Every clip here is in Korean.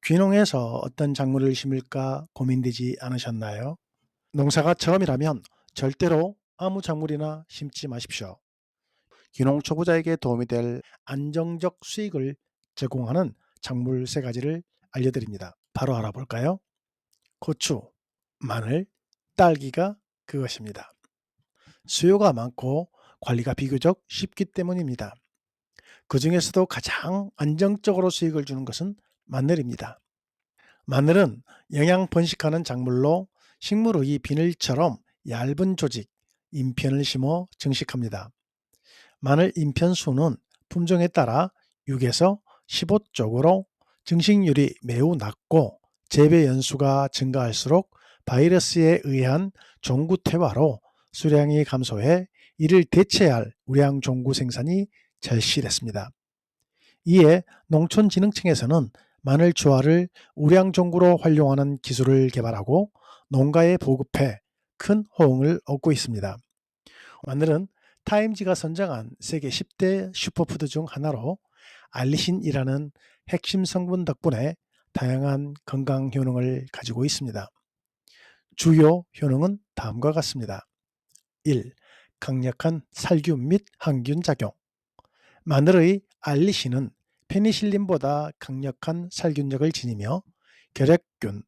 귀농해서 어떤 작물을 심을까 고민되지 않으셨나요? 농사가 처음이라면 절대로 아무 작물이나 심지 마십시오. 귀농 초보자에게 도움이 될 안정적 수익을 제공하는 작물 세 가지를 알려드립니다. 바로 알아볼까요? 고추, 마늘, 딸기가 그것입니다. 수요가 많고 관리가 비교적 쉽기 때문입니다. 그 중에서도 가장 안정적으로 수익을 주는 것은 마늘입니다. 마늘은 영양 번식하는 작물로 식물의 비늘처럼 얇은 조직, 잎편을 심어 증식합니다. 마늘 잎편 수는 품종에 따라 6에서 15쪽으로 증식률이 매우 낮고 재배 연수가 증가할수록 바이러스에 의한 종구 퇴화로 수량이 감소해 이를 대체할 우량 종구 생산이 절실했습니다. 이에 농촌진흥청에서는 마늘 주화를 우량 종구로 활용하는 기술을 개발하고 농가에 보급해 큰 호응을 얻고 있습니다. 마늘은 타임지가 선정한 세계 10대 슈퍼푸드 중 하나로 알리신이라는 핵심 성분 덕분에 다양한 건강 효능을 가지고 있습니다. 주요 효능은 다음과 같습니다. 1. 강력한 살균 및 항균 작용. 마늘의 알리신은 페니실린보다 강력한 살균력을 지니며 결핵균,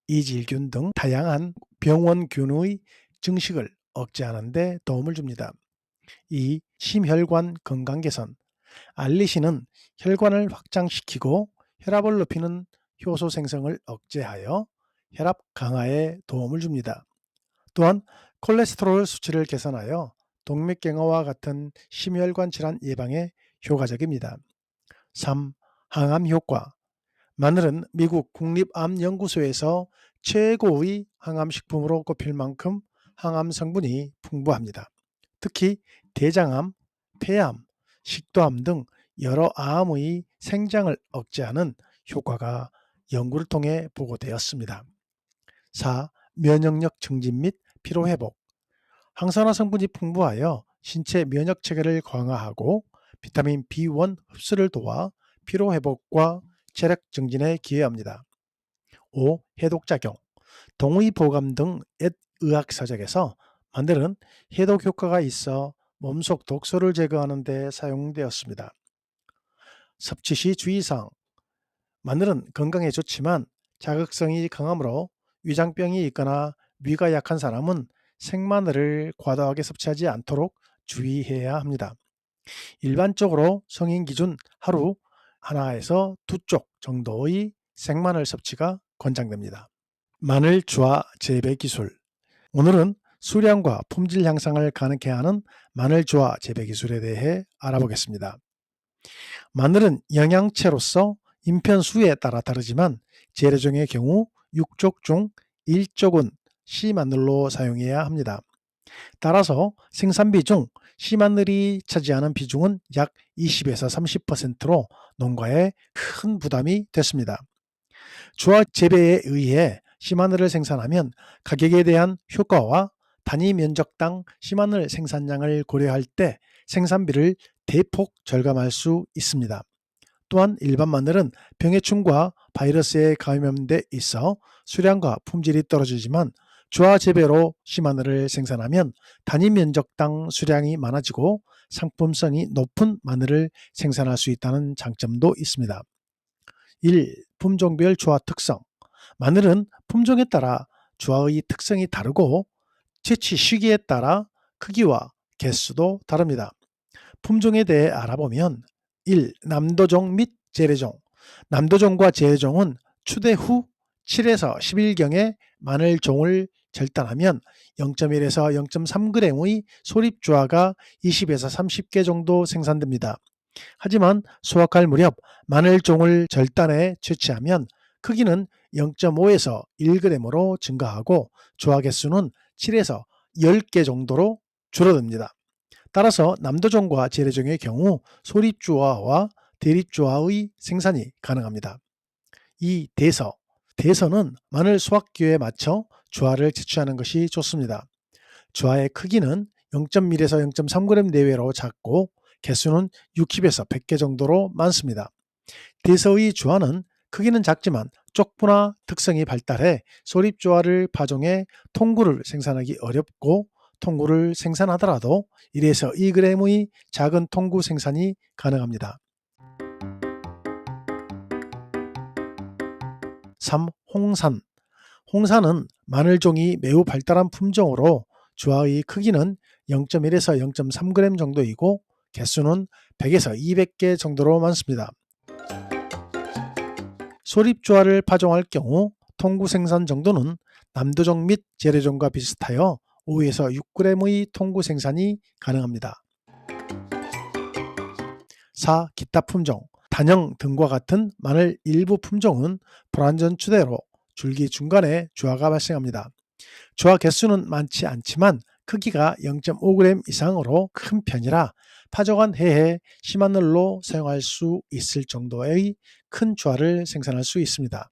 이질균 등 다양한 병원균의 증식을 억제하는 데 도움을 줍니다. 2. 심혈관 건강 개선. 알리신은 혈관을 확장시키고 혈압을 높이는 효소 생성을 억제하여 혈압 강화에 도움을 줍니다. 또한 콜레스테롤 수치를 개선하여 동맥경화와 같은 심혈관 질환 예방에 효과적입니다. 3. 항암 효과. 마늘은 미국 국립암연구소에서 최고의 항암식품으로 꼽힐 만큼 항암 성분이 풍부합니다. 특히 대장암, 폐암, 식도암 등 여러 암의 생장을 억제하는 효과가 연구를 통해 보고되었습니다. 4. 면역력 증진 및 피로회복. 항산화 성분이 풍부하여 신체 면역 체계를 강화하고 비타민 B1 흡수를 도와 피로회복과 체력 증진에 기여합니다. 5. 해독작용. 동의보감 등 옛 의학 서적에서 마늘은 해독 효과가 있어 몸속 독소를 제거하는 데 사용되었습니다. 섭취 시 주의사항. 마늘은 건강에 좋지만 자극성이 강하므로 위장병이 있거나 위가 약한 사람은 생마늘을 과도하게 섭취하지 않도록 주의해야 합니다. 일반적으로 성인 기준 하루 하나에서 두 쪽 정도의 생마늘 섭취가 권장됩니다. 마늘 주화 재배 기술. 오늘은 수량과 품질 향상을 가능케 하는 마늘 주화 재배 기술에 대해 알아보겠습니다. 마늘은 영양체로서 잎편 수에 따라 다르지만 재래종의 경우 6쪽 중 1쪽은 씨마늘로 사용해야 합니다. 따라서 생산비 중 씨마늘이 차지하는 비중은 약 20에서 30%로 농가에 큰 부담이 됐습니다. 주화 재배에 의해 씨마늘을 생산하면 가격에 대한 효과와 단위 면적당 씨마늘 생산량을 고려할 때 생산비를 대폭 절감할 수 있습니다. 또한 일반 마늘은 병해충과 바이러스에 감염된 데 있어 수량과 품질이 떨어지지만 주화 재배로 씨마늘을 생산하면 단위 면적당 수량이 많아지고 상품성이 높은 마늘을 생산할 수 있다는 장점도 있습니다. 1. 품종별 주화 특성. 마늘은 품종에 따라 주화의 특성이 다르고 채취 시기에 따라 크기와 개수도 다릅니다. 품종에 대해 알아보면 1. 남도종 및 재래종. 남도종과 재래종은 추대 후 7에서 10일경에 마늘종을 절단하면 0.1에서 0.3g의 소립주화가 20에서 30개 정도 생산됩니다. 하지만 수확할 무렵 마늘종을 절단해 채취하면 크기는 0.5에서 1g으로 증가하고 주화 개수는 7에서 10개 정도로 줄어듭니다. 따라서 남도종과 재래종의 경우 소립주화와 대립주화의 생산이 가능합니다. 2. 대서. 대서는 마늘 수확기에 맞춰 주화를 채취하는 것이 좋습니다. 주화의 크기는 0.1에서 0.3g 내외로 작고 개수는 60에서 100개 정도로 많습니다. 대서의 주화는 크기는 작지만 쪽분화 특성이 발달해 소립조화를 파종해 통구를 생산하기 어렵고 통구를 생산하더라도 1에서 2g의 작은 통구 생산이 가능합니다. 3. 홍산. 홍산은 마늘종이 매우 발달한 품종으로 주화의 크기는 0.1에서 0.3g 정도이고 개수는 100에서 200개 정도로 많습니다. 소립주화를 파종할 경우 통구 생산 정도는 남도종 및 재래종과 비슷하여 5에서 6g의 통구 생산이 가능합니다. 4. 기타 품종. 단형 등과 같은 마늘 일부 품종은 불완전 추대로 줄기 중간에 주화가 발생합니다. 주화 개수는 많지 않지만 크기가 0.5g 이상으로 큰 편이라 파종한 해에 심마늘로 사용할 수 있을 정도의 큰 주화를 생산할 수 있습니다.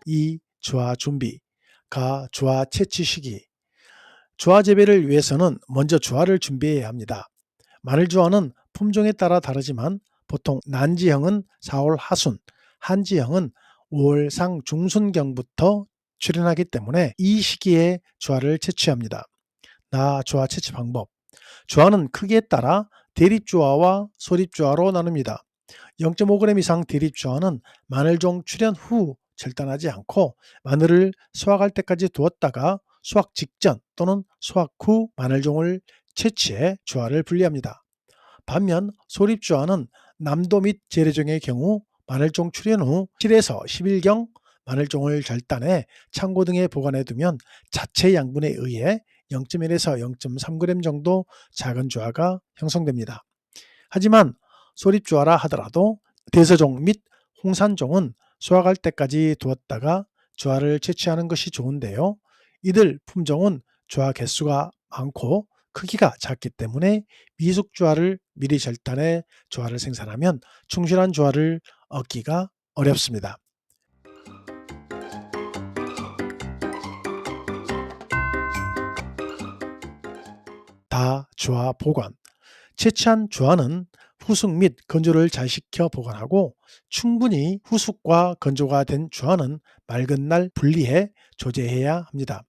2. 주화 준비. 주화 채취 시기. 주화 재배를 위해서는 먼저 주화를 준비해야 합니다. 마늘 주화는 품종에 따라 다르지만 보통 난지형은 4월 하순, 한지형은 5월 상 중순경부터 출현하기 때문에 이 시기에 주화를 채취합니다. 주화 채취 방법. 주화는 크기에 따라 대립주화와 소립주화로 나눕니다. 0.5g 이상 대립주화는 마늘종 출현 후 절단하지 않고 마늘을 수확할 때까지 두었다가 수확 직전 또는 수확 후 마늘종을 채취해 주화를 분리합니다. 반면 소립주화는 남도 및 재래종의 경우 마늘종 출현 후 7에서 10일경 마늘종을 절단해 창고 등에 보관해두면 자체 양분에 의해 0.1에서 0.3g 정도 작은 주화가 형성됩니다. 하지만 소립주화라 하더라도 대서종 및 홍산종은 수확할 때까지 두었다가 주화를 채취하는 것이 좋은데요. 이들 품종은 주화 개수가 많고 크기가 작기 때문에 미숙주화를 미리 절단해 주화를 생산하면 충실한 주화를 얻기가 어렵습니다. 주화 보관. 채취한 주화는 후숙 및 건조를 잘 시켜 보관하고 충분히 후숙과 건조가 된 주화는 맑은 날 분리해 조제해야 합니다.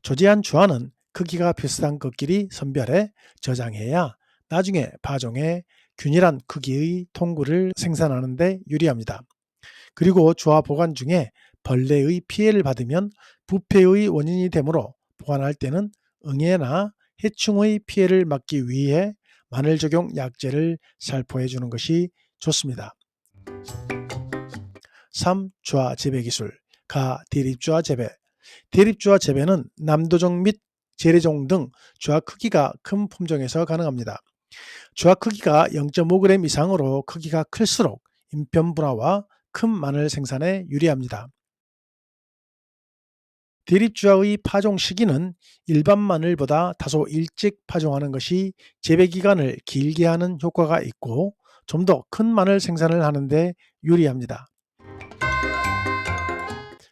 조제한 주화는 크기가 비슷한 것끼리 선별해 저장해야 나중에 파종해 균일한 크기의 통구를 생산하는 데 유리합니다. 그리고 주화 보관 중에 벌레의 피해를 받으면 부패의 원인이 되므로 보관할 때는 응애나 해충의 피해를 막기 위해 마늘 적용 약재를 살포해 주는 것이 좋습니다. 3. 주화 재배 기술. 대립주화 재배. 대립주화 재배는 남도종 및 재래종 등 주화 크기가 큰 품종에서 가능합니다. 주화 크기가 0.5g 이상으로 크기가 클수록 인편 분화와 큰 마늘 생산에 유리합니다. 대립주화의 파종 시기는 일반 마늘보다 다소 일찍 파종하는 것이 재배 기간을 길게 하는 효과가 있고 좀 더 큰 마늘 생산을 하는 데 유리합니다.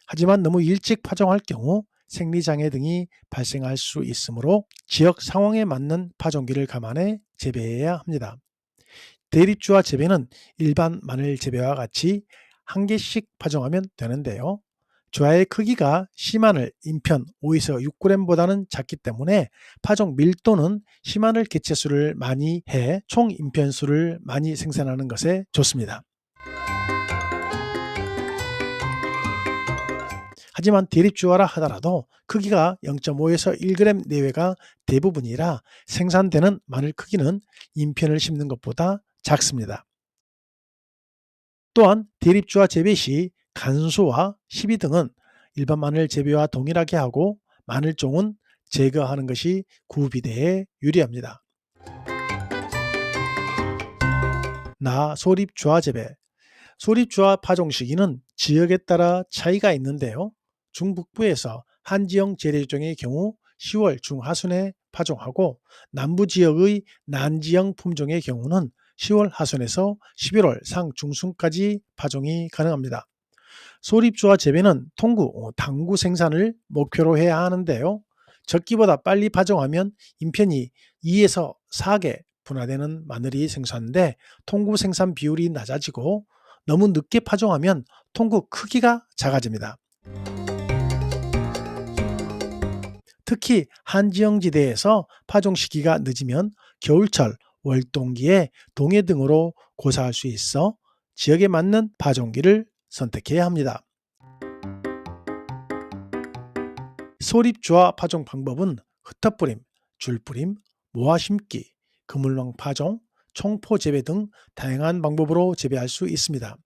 하지만 너무 일찍 파종할 경우 생리장애 등이 발생할 수 있으므로 지역 상황에 맞는 파종기를 감안해 재배해야 합니다. 대립주화 재배는 일반 마늘 재배와 같이 한 개씩 파종하면 되는데요. 주화의 크기가 씨마늘 인편 5에서 6g보다는 작기 때문에 파종 밀도는 씨마늘 개체수를 많이 해 총 인편수를 많이 생산하는 것에 좋습니다. 하지만 대립주화라 하더라도 크기가 0.5에서 1g 내외가 대부분이라 생산되는 마늘 크기는 인편을 심는 것보다 작습니다. 또한 대립주화 재배 시 간수와 시비 등은 일반 마늘 재배와 동일하게 하고 마늘종은 제거하는 것이 구비대에 유리합니다. 소립주화 재배. 소립주화 파종 시기는 지역에 따라 차이가 있는데요. 중북부에서 한지형 재래종의 경우 10월 중하순에 파종하고 남부 지역의 난지형 품종의 경우는 10월 하순에서 11월 상중순까지 파종이 가능합니다. 소립주화 재배는 통구, 당구 생산을 목표로 해야 하는데요. 적기보다 빨리 파종하면 인편이 2에서 4개 분화되는 마늘이 생산돼 통구 생산 비율이 낮아지고 너무 늦게 파종하면 통구 크기가 작아집니다. 특히 한지형지대에서 파종 시기가 늦으면 겨울철, 월동기에 동해 등으로 고사할 수 있어 지역에 맞는 파종기를 선택해야 합니다. 소립주화 파종 방법은 흩어뿌림, 줄뿌림, 모아심기, 그물망 파종, 총포 재배 등 다양한 방법으로 재배할 수 있습니다.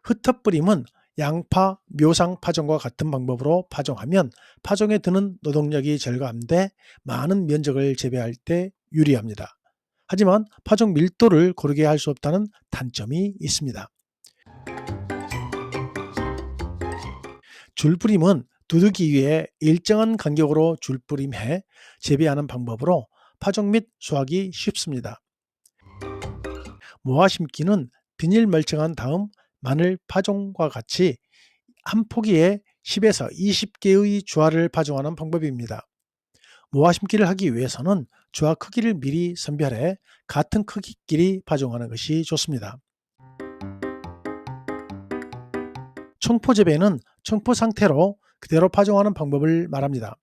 흩어뿌림은 양파, 묘상 파종과 같은 방법으로 파종하면 파종에 드는 노동력이 절감돼 많은 면적을 재배할 때 유리합니다. 하지만 파종 밀도를 고르게 할 수 없다는 단점이 있습니다. 줄뿌림은 두둑이 위에 일정한 간격으로 줄뿌림해 재배하는 방법으로 파종 및 수확이 쉽습니다. 모아 심기는 비닐 멀칭한 다음 마늘 파종과 같이 한 포기에 10에서 20개의 주화를 파종하는 방법입니다. 모아 심기를 하기 위해서는 주화 크기를 미리 선별해 같은 크기끼리 파종하는 것이 좋습니다. 청포 재배는 청포 상태로 그대로 파종하는 방법을 말합니다.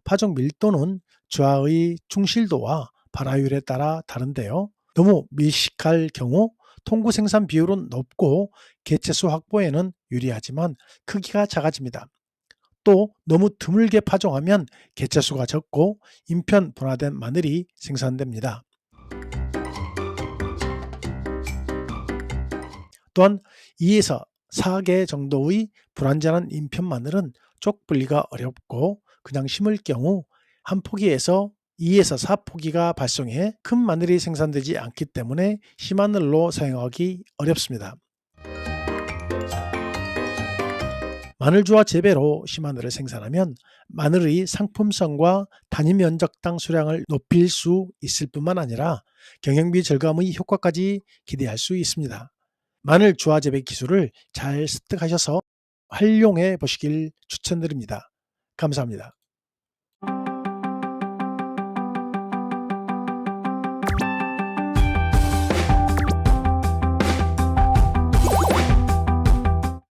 파종 밀도는 주화의 충실도와 발화율에 따라 다른데요. 너무 밀식할 경우 통구 생산 비율은 높고 개체수 확보에는 유리하지만 크기가 작아집니다. 또 너무 드물게 파종하면 개체수가 적고 인편 분화된 마늘이 생산됩니다. 또한 2에서 4개 정도의 불완전한 인편 마늘은 쪽 분리가 어렵고 그냥 심을 경우 한 포기에서 2에서 4포기가 발송해 큰 마늘이 생산되지 않기 때문에 씨마늘로 사용하기 어렵습니다. 마늘주화 재배로 씨마늘을 생산하면 마늘의 상품성과 단위 면적당 수량을 높일 수 있을 뿐만 아니라 경영비 절감의 효과까지 기대할 수 있습니다. 마늘 주화 재배 기술을 잘 습득하셔서 활용해 보시길 추천드립니다. 감사합니다.